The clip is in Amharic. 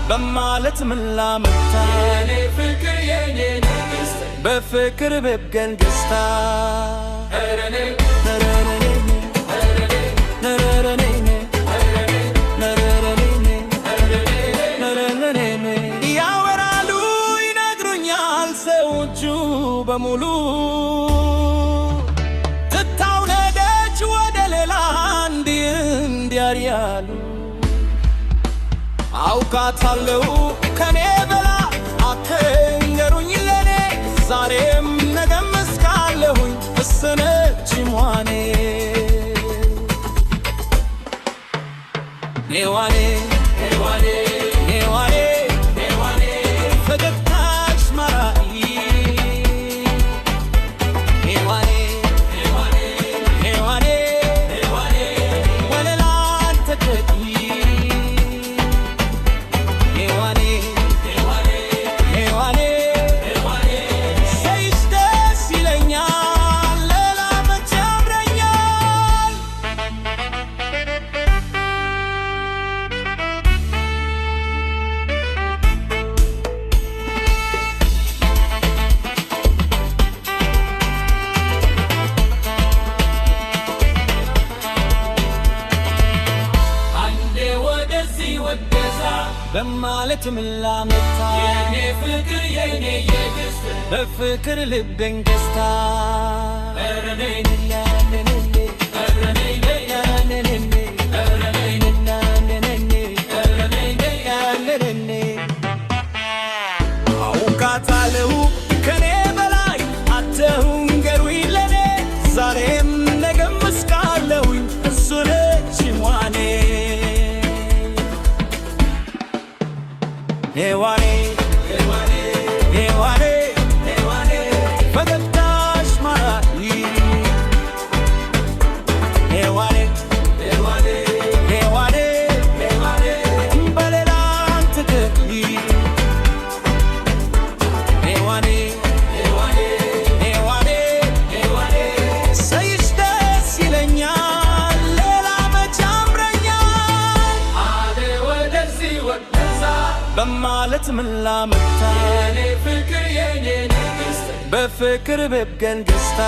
በማለት ምላምታ የኔ ፍቅር የኔ ንግስት በፍቅር ቤብገን ገስታ ያወራሉ ይነግሩኛል ሰዎቹ በሙሉ ትታው ነደች ወደ ሌላ እንዲያሉ አውቃታለሁ ከኔ በላ አትንገሩኝ ለኔ ዛሬም ነገም እስካለሁኝ እሰነች ሟኔ ኔዋኔ ኔዋኔ ኔዋኔ ኔዋኔ ፈገግታሽ ማራኪ ኔዋኔ ኔዋኔ ኔዋኔ ኔዋኔ ወለላን ተደቂ ኔዋኔ ኔዋኔ ኔዋኔ ኔዋኔ ሰይሽ ደስ ይለኛል ሌላ መቼ ያምረኛል አንዴ ወደዚህ ወደዛ በማለት ምላምታ የኔ ፍቅር የኔ የግስት በፍቅር ልቤን ገዝታ አውቃታለሁ ከኔ በላይ አትንገሩኝ ለኔ ዛሬም ነገም እስካለሁኝ እሱ ነች ሟኔ ኔዋኔ ኔዋኔ ኔዋኔ ኔዋኔ ፈገግታሽ ማራኪ ኔዋኔ ኔዋኔ ኔዋኔ ኔዋኔ በሌላ አትተኪ ኔዋኔ ኔዋኔ ኔዋኔ ኔዋኔ ሰይሽ ደስ ይለኛል ሌላ መቼ ያምረኛል አንዴ ወደዚህ ወደዛ በማለት ምላምታ የኔ ፍቅር የኔ ንግስት በፍቅር ቤብገን ገዝታ